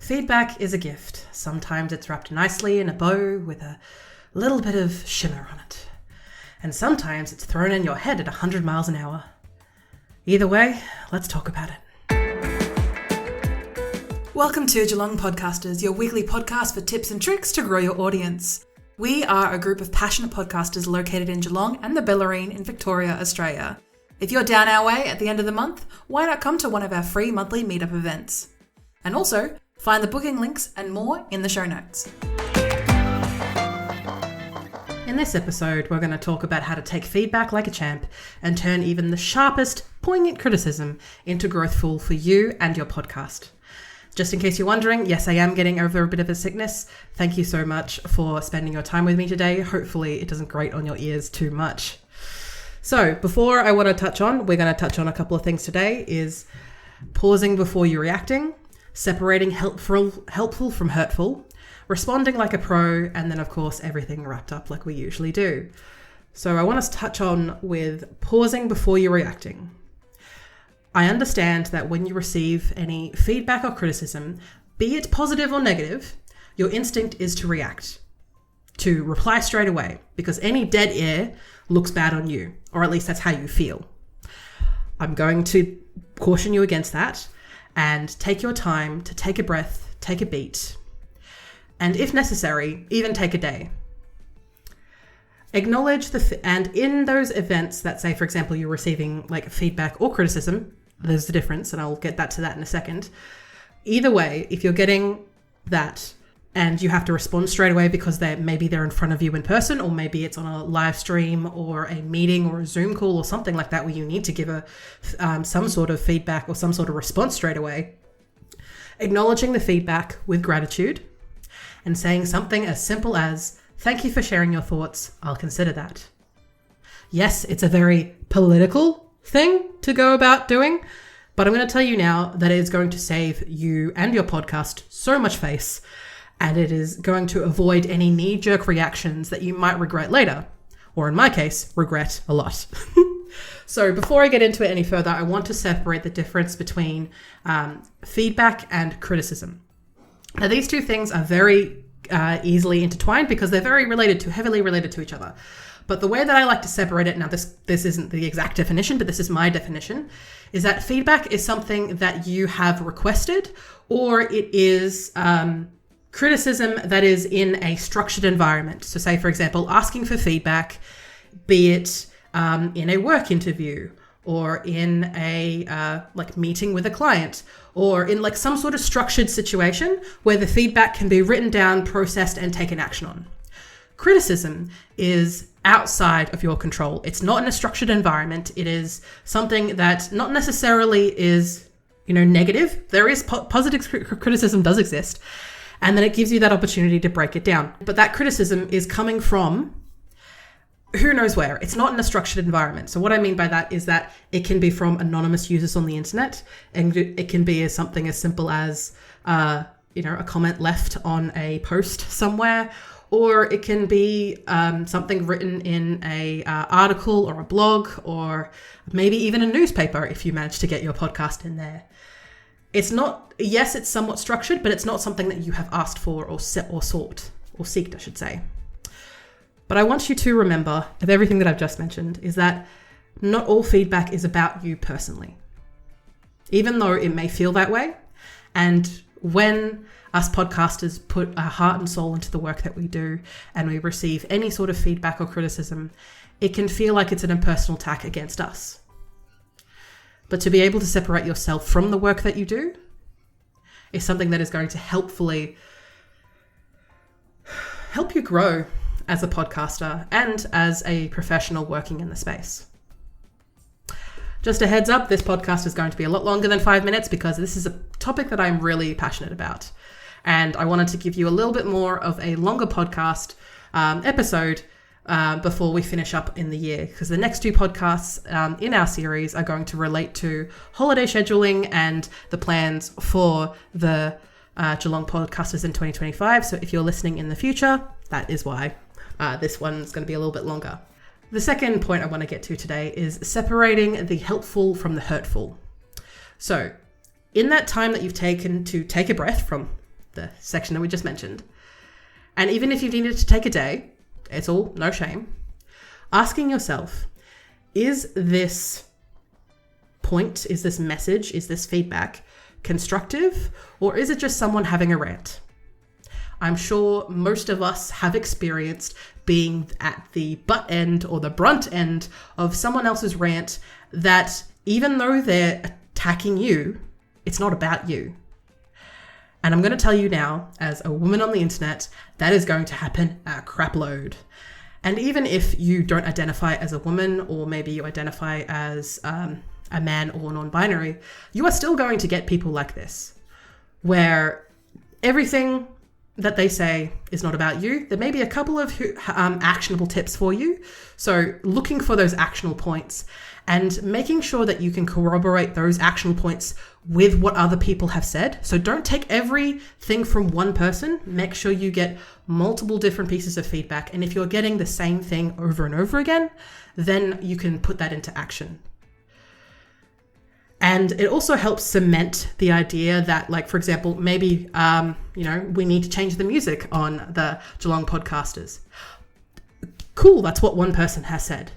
Feedback is a gift. Sometimes it's wrapped nicely in a bow with a little bit of shimmer on it. And sometimes it's thrown in your head at 100 miles an hour. Either way, let's talk about it. Welcome to Geelong Podcasters, your weekly podcast for tips and tricks to grow your audience. We are a group of passionate podcasters located in Geelong and the Bellarine in Victoria, Australia. If you're down our way at the end of the month, why not come to one of our free monthly meetup events? And also, find the booking links and more in the show notes. In this episode, we're going to talk about how to take feedback like a champ and turn even the sharpest, poignant criticism into growthful for you and your podcast. Just in case you're wondering, yes, I am getting over a bit of a sickness. Thank you so much for spending your time with me today. Hopefully it doesn't grate on your ears too much. So before we're going to touch on a couple of things today is pausing before you're reacting, separating helpful from hurtful, responding like a pro, and then of course everything wrapped up like we usually do. So I want us to touch on with pausing before you're reacting. I understand that when you receive any feedback or criticism, be it positive or negative, your instinct is to react, to reply straight away, because any dead air looks bad on you, or at least that's how you feel. I'm going to caution you against that and take your time to take a breath, take a beat, and if necessary, even take a day. Acknowledge and in those events that say, for example, you're receiving like feedback or criticism, there's a difference, and I'll get to that in a second. Either way, if you're getting that and you have to respond straight away because maybe they're in front of you in person, or maybe it's on a live stream or a meeting or a Zoom call or something like that where you need to give some sort of feedback or some sort of response straight away, acknowledging the feedback with gratitude and saying something as simple as, "Thank you for sharing your thoughts. I'll consider that." Yes, it's a very political thing to go about doing, but I'm going to tell you now that it is going to save you and your podcast so much face, and it is going to avoid any knee-jerk reactions that you might regret later, or in my case, regret a lot. So before I get into it any further, I want to separate the difference between feedback and criticism. Now, these two things are very easily intertwined because they're heavily related to each other. But the way that I like to separate it, now this isn't the exact definition, but this is my definition, is that feedback is something that you have requested, or it is criticism that is in a structured environment. So say, for example, asking for feedback, be it in a work interview, or in a meeting with a client, or in like some sort of structured situation where the feedback can be written down, processed, and taken action on. Criticism is outside of your control. It's not in a structured environment. It is something that not necessarily is, negative. There is positive criticism does exist, and then it gives you that opportunity to break it down. But that criticism is coming from who knows where. It's not in a structured environment. So what I mean by that is that it can be from anonymous users on the internet, and it can be something as simple as a comment left on a post somewhere, or it can be something written in a article or a blog, or maybe even a newspaper if you manage to get your podcast in there. It's not, yes, it's somewhat structured, but it's not something that you have asked for or sought, or seeked, I should say. But I want you to remember of everything that I've just mentioned is that not all feedback is about you personally, even though it may feel that way. And when us podcasters put our heart and soul into the work that we do and we receive any sort of feedback or criticism, it can feel like it's an impersonal attack against us. But to be able to separate yourself from the work that you do is something that is going to helpfully help you grow as a podcaster and as a professional working in the space. Just a heads up, this podcast is going to be a lot longer than 5 minutes because this is a topic that I'm really passionate about. And I wanted to give you a little bit more of a longer podcast episode before we finish up in the year, because the next two podcasts in our series are going to relate to holiday scheduling and the plans for the Geelong Podcasters in 2025. So if you're listening in the future, that is why this one's going to be a little bit longer. The second point I want to get to today is separating the helpful from the hurtful. So in that time that you've taken to take a breath from the section that we just mentioned. And even if you needed to take a day, it's all no shame. Asking yourself, is this point, is this message, is this feedback constructive, or is it just someone having a rant? I'm sure most of us have experienced being at the butt end or the brunt end of someone else's rant that even though they're attacking you, it's not about you. And I'm going to tell you now, as a woman on the internet, that is going to happen a crap load. And even if you don't identify as a woman, or maybe you identify as a man or non-binary, you are still going to get people like this, where everything that they say is not about you. There may be a couple of actionable tips for you. So looking for those actionable points and making sure that you can corroborate those actionable points with what other people have said. So don't take everything from one person. Make sure you get multiple different pieces of feedback. And if you're getting the same thing over and over again, then you can put that into action. And it also helps cement the idea that, like, for example, maybe, we need to change the music on the Geelong Podcasters. Cool, that's what one person has said.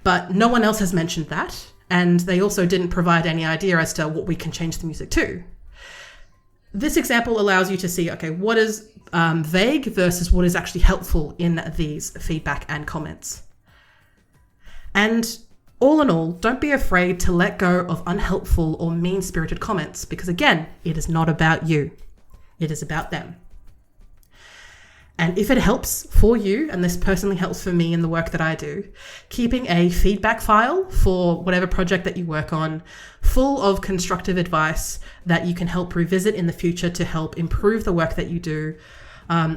But no one else has mentioned that. And they also didn't provide any idea as to what we can change the music to. This example allows you to see, okay, what is vague versus what is actually helpful in these feedback and comments. And all in all, don't be afraid to let go of unhelpful or mean-spirited comments because, again, it is not about you. It is about them. And if it helps for you, and this personally helps for me in the work that I do, keeping a feedback file for whatever project that you work on, full of constructive advice that you can help revisit in the future to help improve the work that you do,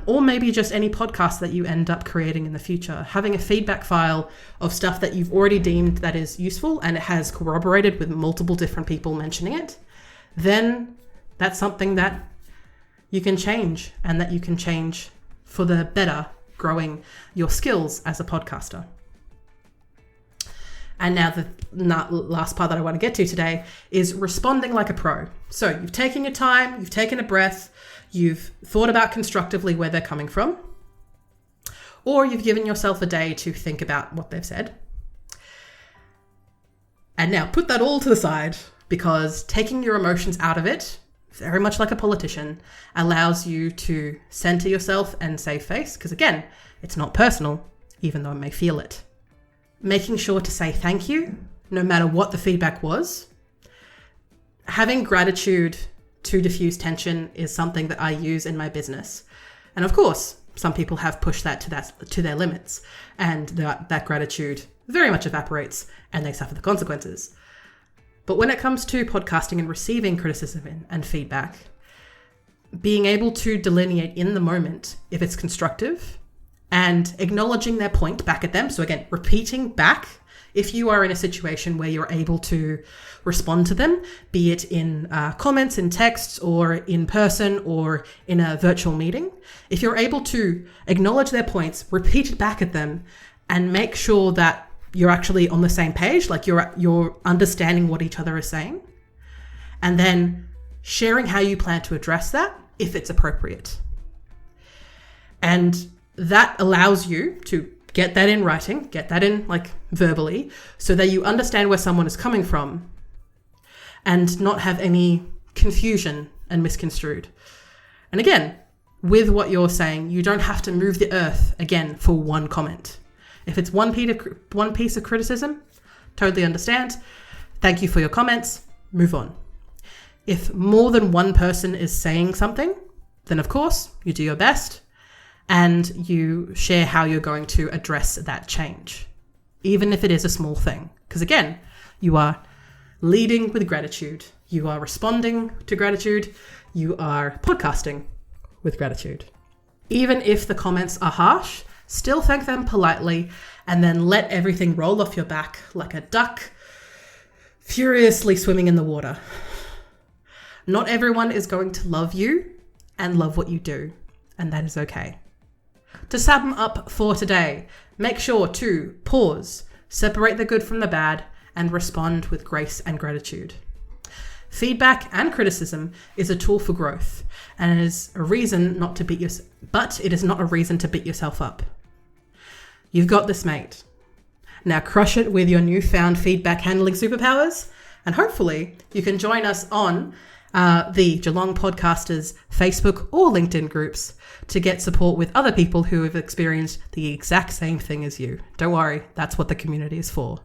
or maybe just any podcast that you end up creating in the future. Having a feedback file of stuff that you've already deemed that is useful and it has corroborated with multiple different people mentioning it, then that's something that you can change and that you can change for the better, growing your skills as a podcaster. And now the last part that I want to get to today is responding like a pro. So you've taken your time, you've taken a breath, you've thought about constructively where they're coming from, or you've given yourself a day to think about what they've said. And now put that all to the side, because taking your emotions out of it, very much like a politician, allows you to center yourself and save face, because again, it's not personal, even though it may feel it. Making sure to say thank you, no matter what the feedback was. Having gratitude to diffuse tension is something that I use in my business. And of course, some people have pushed that to their limits, and that gratitude very much evaporates and they suffer the consequences. But when it comes to podcasting and receiving criticism and feedback, being able to delineate in the moment if it's constructive and acknowledging their point back at them. So again, repeating back if you are in a situation where you're able to respond to them, be it in comments, in texts, or in person, or in a virtual meeting. If you're able to acknowledge their points, repeat it back at them, and make sure that you're actually on the same page, like you're understanding what each other is saying, and then sharing how you plan to address that if it's appropriate. And that allows you to get that in writing, get that in like verbally, so that you understand where someone is coming from and not have any confusion and misconstrued. And again, with what you're saying, you don't have to move the earth again for one comment. If it's one piece of criticism, totally understand. Thank you for your comments. Move on. If more than one person is saying something, then of course you do your best and you share how you're going to address that change, even if it is a small thing. Because again, you are leading with gratitude. You are responding to gratitude. You are podcasting with gratitude. Even if the comments are harsh, still thank them politely, and then let everything roll off your back like a duck furiously swimming in the water. Not everyone is going to love you and love what you do, and that is okay. To sum up for today, make sure to pause, separate the good from the bad, and respond with grace and gratitude. Feedback and criticism is a tool for growth, and it is a reason not to beat yourself, but it is not a reason to beat yourself up. You've got this, mate. Now crush it with your newfound feedback handling superpowers, and hopefully you can join us on the Geelong Podcasters Facebook or LinkedIn groups to get support with other people who have experienced the exact same thing as you. Don't worry, that's what the community is for.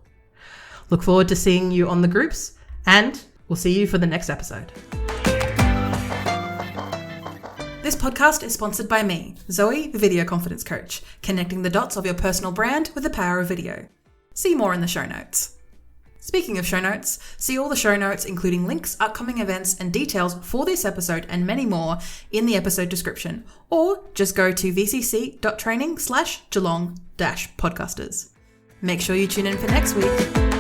Look forward to seeing you on the groups, and we'll see you for the next episode. This podcast is sponsored by me, Zoe, the Video Confidence Coach, connecting the dots of your personal brand with the power of video. See more in the show notes. Speaking of show notes, see all the show notes, including links, upcoming events, and details for this episode and many more in the episode description, or just go to vcc.training/Geelong-podcasters. Make sure you tune in for next week.